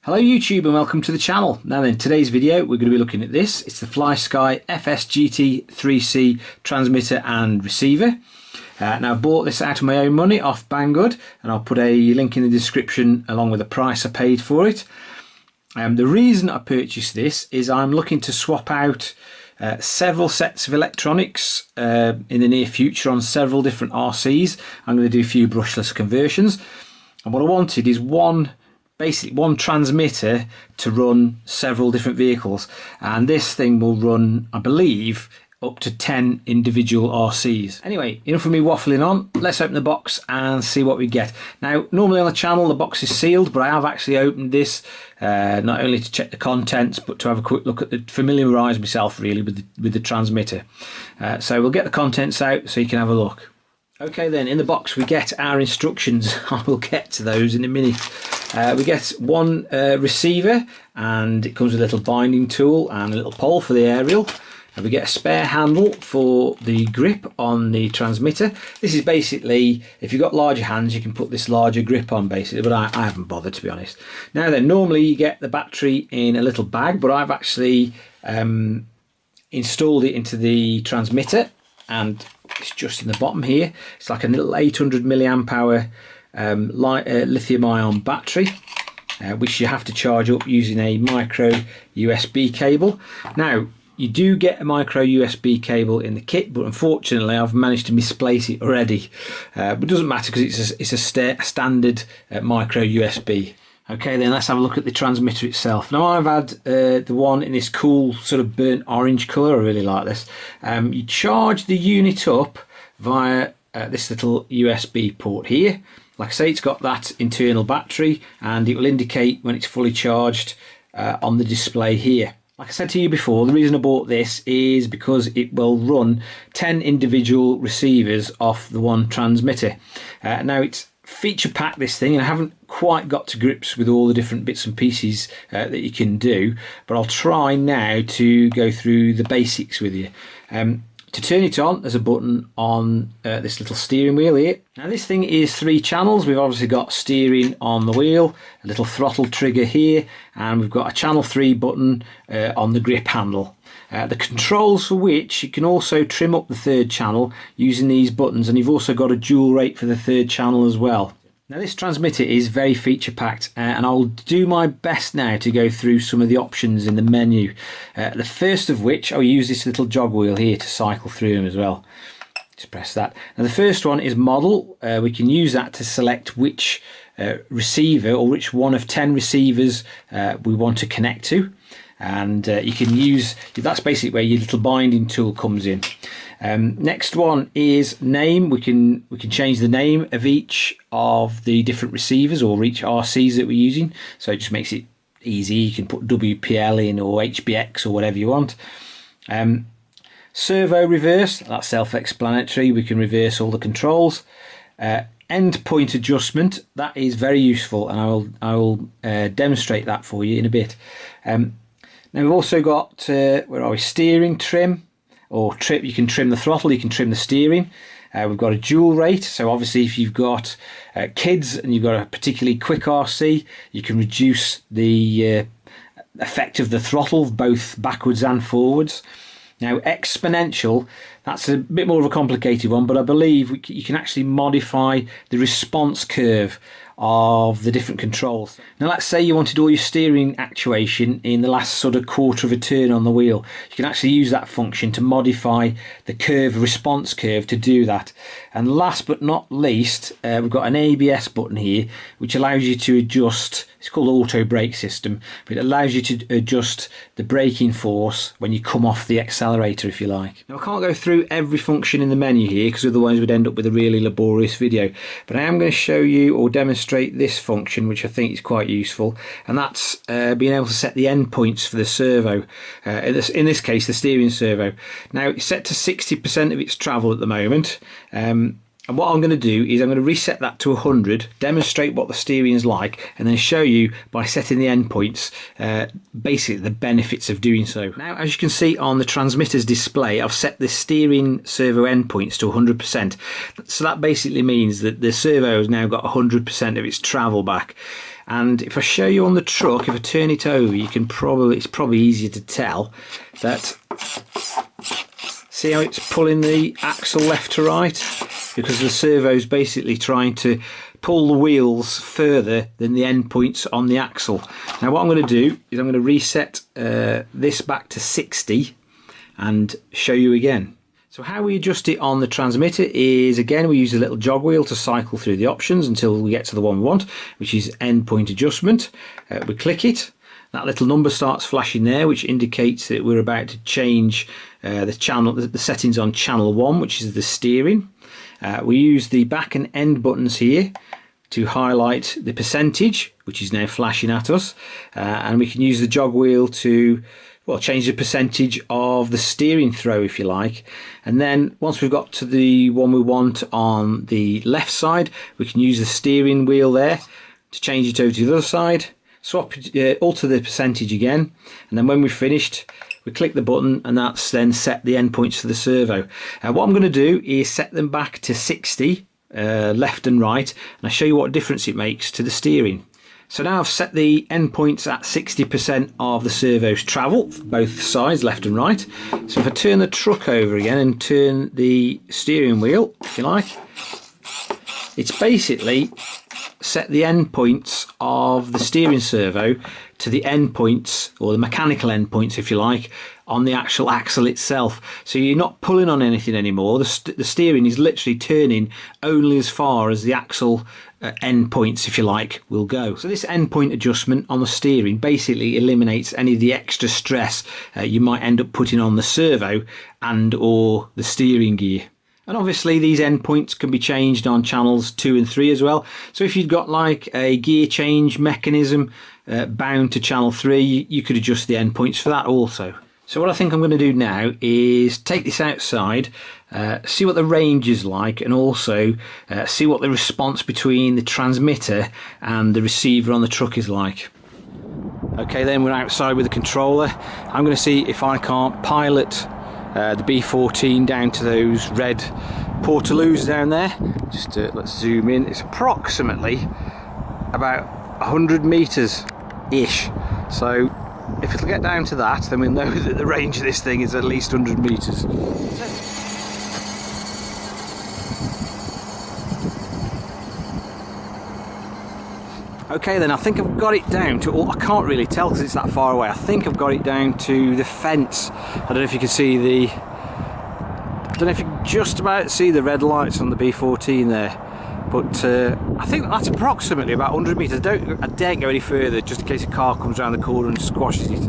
Hello YouTube and welcome to the channel. Now then, today's video we're going to be looking at this. It's the Flysky FS-GT3C transmitter and receiver. Now I've bought this out of my own money off Banggood, and I'll put a link in the description along with the price I paid for it. The reason I purchased this is I'm looking to swap out several sets of electronics in the near future on several different RCs. I'm going to do a few brushless conversions, and what I wanted is basically one transmitter to run several different vehicles, and this thing will run, I believe, up to 10 individual RCs. Anyway, enough of me waffling on. Let's open the box and see what we get. Now, normally on the channel the box is sealed, but I have actually opened this not only to check the contents, but to have a quick look at familiarise myself really with the transmitter. So we'll get the contents out so you can have a look. Okay then, in the box we get our instructions. I will get to those in a minute. We get one receiver, and it comes with a little binding tool and a little pole for the aerial. And we get a spare handle for the grip on the transmitter. This is basically, if you've got larger hands, you can put this larger grip on basically, but I haven't bothered, to be honest. Now then, normally you get the battery in a little bag, but I've actually installed it into the transmitter, and it's just in the bottom here. It's like a little 800 milliamp hour lithium ion battery, which you have to charge up using a micro USB cable. Now you do get a micro USB cable in the kit, but unfortunately I've managed to misplace it already, but it doesn't matter because it's a standard micro USB. Okay then, let's have a look at the transmitter itself. Now I've had the one in this cool sort of burnt orange colour. I really like this. You charge the unit up via this little USB port here. Like I say, it's got that internal battery, and it will indicate when it's fully charged on the display here. Like I said to you before, the reason I bought this is because it will run 10 individual receivers off the one transmitter. Now it's feature packed, this thing, and I haven't quite got to grips with all the different bits and pieces that you can do, but I'll try now to go through the basics with you. To turn it on, there's a button on this little steering wheel here. Now this thing is 3 channels. We've obviously got steering on the wheel, a little throttle trigger here, and we've got a channel 3 button on the grip handle. The controls for which you can also trim up the 3rd channel using these buttons, and you've also got a dual rate for the 3rd channel as well. Now this transmitter is very feature packed, and I'll do my best now to go through some of the options in the menu. The first of which, I'll use this little jog wheel here to cycle through them as well. Just press that. Now the first one is model. We can use that to select which receiver or which one of 10 receivers we want to connect to. And you can use, that's basically where your little binding tool comes in. Next one is name. We can change the name of each of the different receivers or each RCs that we're using, so it just makes it easy. You can put WPL in or HBX or whatever you want. Servo reverse, that's self-explanatory. We can reverse all the controls. End point adjustment, that is very useful, and I will demonstrate that for you in a bit. Now we've also got where are we? Steering trim, or trim. You can trim the throttle, you can trim the steering. We've got a dual rate, so obviously if you've got kids and you've got a particularly quick RC, you can reduce the effect of the throttle both backwards and forwards. Now exponential, that's a bit more of a complicated one, but I believe you can actually modify the response curve of the different controls. Now let's say you wanted all your steering actuation in the last sort of quarter of a turn on the wheel. You can actually use that function to modify the response curve to do that. And last but not least, we've got an ABS button here which allows you to adjust, it's called auto brake system, but it allows you to adjust the braking force when you come off the accelerator, if you like. Now I can't go through every function in the menu here because otherwise we'd end up with a really laborious video, but I am going to show you or demonstrate this function which I think is quite useful, and that's being able to set the endpoints for the servo, in this case the steering servo. Now it's set to 60% of its travel at the moment, and what I'm going to do is I'm going to reset that to 100, demonstrate what the steering is like, and then show you by setting the endpoints basically the benefits of doing so. Now as you can see on the transmitter's display, I've set the steering servo endpoints to 100%. So that basically means that the servo has now got 100% of its travel back. And if I show you on the truck, if I turn it over, you can it's probably easier to tell that, see how it's pulling the axle left to right? Because the servo's basically trying to pull the wheels further than the end points on the axle. Now what I'm going to do is I'm going to reset this back to 60 and show you again. So how we adjust it on the transmitter is, again, we use a little jog wheel to cycle through the options until we get to the one we want, which is end point adjustment. We click it, that little number starts flashing there, which indicates that we're about to change the settings on channel 1, which is the steering. We use the back and end buttons here to highlight the percentage, which is now flashing at us, and we can use the jog wheel to, well, change the percentage of the steering throw, if you like. And then once we've got to the one we want on the left side, we can use the steering wheel there to change it over to the other side, swap alter the percentage again, and then when we've finished, we click the button, and that's then set the endpoints for the servo. What I'm going to do is set them back to 60 left and right, and I'll show you what difference it makes to the steering. So now I've set the endpoints at 60% of the servo's travel, both sides, left and right. So if I turn the truck over again and turn the steering wheel, if you like, it's basically set the endpoints of the steering servo to the endpoints, or the mechanical endpoints, if you like, on the actual axle itself. So you're not pulling on anything anymore. The steering is literally turning only as far as the axle endpoints, if you like, will go. So this endpoint adjustment on the steering basically eliminates any of the extra stress you might end up putting on the servo and or the steering gear. And obviously these endpoints can be changed on channels 2 and 3 as well. So if you've got like a gear change mechanism bound to channel 3, you could adjust the endpoints for that also. So what I think I'm going to do now is take this outside, see what the range is like, and also see what the response between the transmitter and the receiver on the truck is like. Okay, then we're outside with the controller. I'm going to see if I can't pilot the B14 down to those red portaloos down there. Just let's zoom in. It's approximately about 100 meters ish. So if it'll get down to that, then we'll know that the range of this thing is at least 100 meters. Okay then, I think I've got it down to, I can't really tell because it's that far away. I think I've got it down to the fence. I don't know if you can see I don't know if you can just about see the red lights on the B14 there. But I think that's approximately about 100 metres. I daren't go any further just in case a car comes around the corner and squashes it.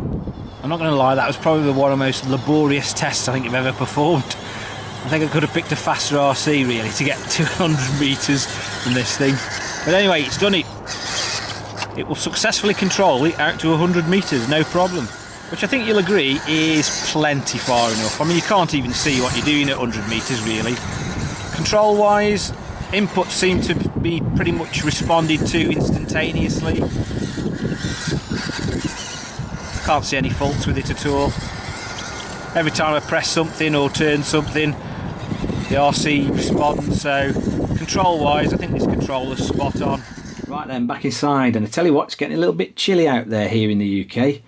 I'm not going to lie, that was probably one of the most laborious tests I think I've ever performed. I think I could have picked a faster RC really to get 200 metres from this thing. But anyway, it's done it. It will successfully control it out to 100 metres, no problem. Which I think you'll agree is plenty far enough. I mean, you can't even see what you're doing at 100 metres really. Control wise, inputs seem to be pretty much responded to instantaneously. Can't see any faults with it at all. Every time I press something or turn something, the RC responds. So control wise, I think this controller's spot on. Right then, back inside, and I tell you what, it's getting a little bit chilly out there here in the UK.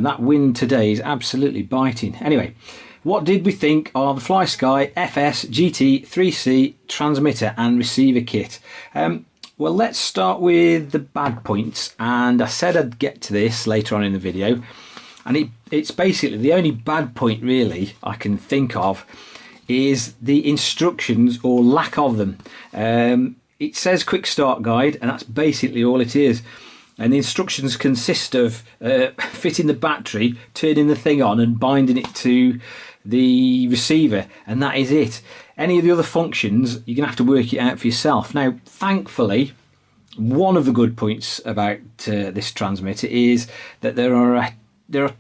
That wind today is absolutely biting. Anyway, what did we think of the Flysky FS-GT3C transmitter and receiver kit? Well, let's start with the bad points, and I said I'd get to this later on in the video, and it's basically the only bad point really I can think of is the instructions or lack of them. It says quick start guide, and that's basically all it is. And the instructions consist of fitting the battery, turning the thing on and binding it to the receiver, and that is it. Any of the other functions, you're going to have to work it out for yourself. Now, thankfully, one of the good points about this transmitter is that there are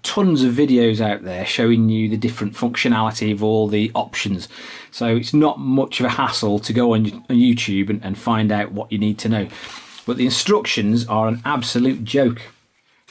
tons of videos out there showing you the different functionality of all the options. So it's not much of a hassle to go on YouTube and find out what you need to know. But the instructions are an absolute joke.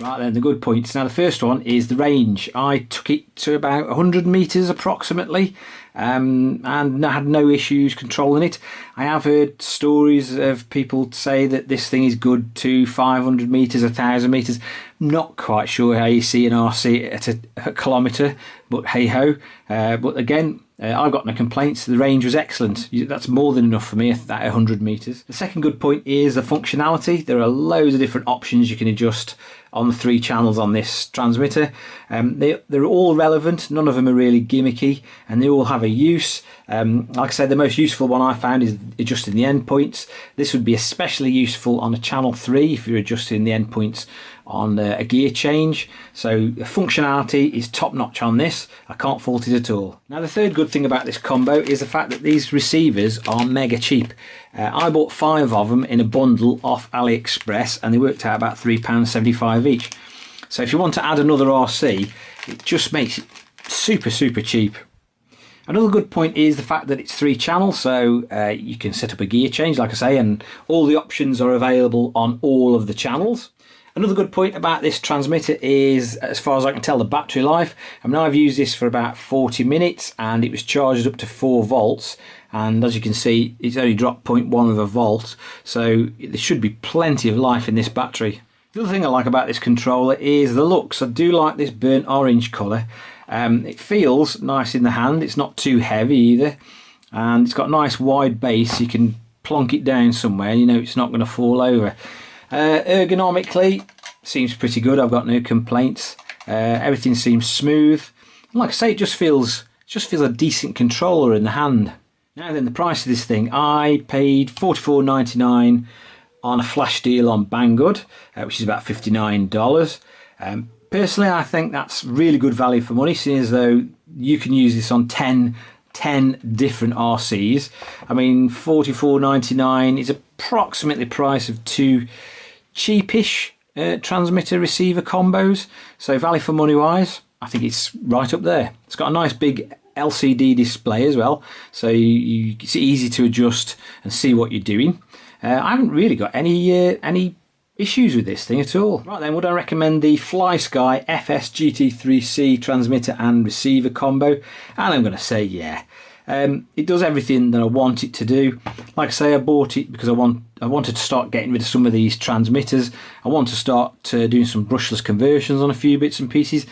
Right then, the good points. Now the first one is the range. I took it to about 100 meters approximately. and I had no issues controlling it. I have heard stories of people say that this thing is good to 500 metres, 1,000 metres. Not quite sure how you see an RC at a kilometre, but hey ho. But again, I've got no complaints. The range was excellent. That's more than enough for me at 100 metres. The second good point is the functionality. There are loads of different options you can adjust on the 3 channels on this transmitter. They're all relevant. None of them are really gimmicky, and they all have a use. Like I said, the most useful one I found is adjusting the endpoints. This would be especially useful on a channel 3 if you're adjusting the endpoints on a gear change. So the functionality is top notch on this. I can't fault it at all. Now the third good thing about this combo is the fact that these receivers are mega cheap. I bought 5 of them in a bundle off AliExpress, and they worked out about £3.75 each. So if you want to add another RC, it just makes it super cheap. Another good point is the fact that it's 3 channels, so you can set up a gear change, like I say, and all the options are available on all of the channels. Another good point about this transmitter is, as far as I can tell, the battery life. I mean, I've used this for about 40 minutes and it was charged up to 4 volts, and as you can see, it's only dropped 0.1 of a volt, so there should be plenty of life in this battery. The other thing I like about this controller is the looks. I do like this burnt orange colour. It feels nice in the hand. It's not too heavy either, and it's got a nice wide base. You can plonk it down somewhere, you know it's not going to fall over. Ergonomically, seems pretty good. I've got no complaints. Everything seems smooth. And like I say, it just feels a decent controller in the hand. Now then, the price of this thing, I paid $44.99 on a flash deal on Banggood, which is about $59. Personally, I think that's really good value for money, seeing as though you can use this on 10 different RCs. I mean, $44.99 is approximately the price of 2 cheapish transmitter receiver combos, so value for money wise, I think it's right up there. It's got a nice big LCD display as well, so it's easy to adjust and see what you're doing. I haven't really got any issues with this thing at all. Right then, would I recommend the Flysky FS-GT3C transmitter and receiver combo? And I'm going to say yeah. It does everything that I want it to do. Like I say, I bought it because I wanted to start getting rid of some of these transmitters. I want to start doing some brushless conversions on a few bits and pieces,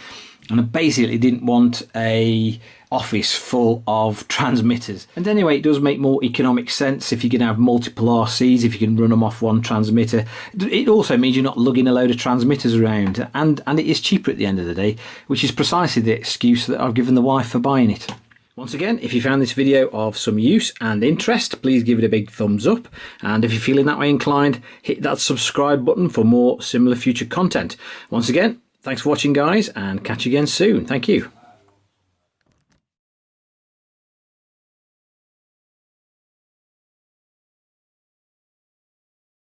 and I basically didn't want a office full of transmitters. And anyway, it does make more economic sense if you can have multiple RCs, if you can run them off one transmitter. It also means you're not lugging a load of transmitters around, and it is cheaper at the end of the day, which is precisely the excuse that I've given the wife for buying it. Once again, if you found this video of some use and interest, please give it a big thumbs up, and if you're feeling that way inclined, hit that subscribe button for more similar future content. Once again, thanks for watching guys, and catch you again soon. Thank you.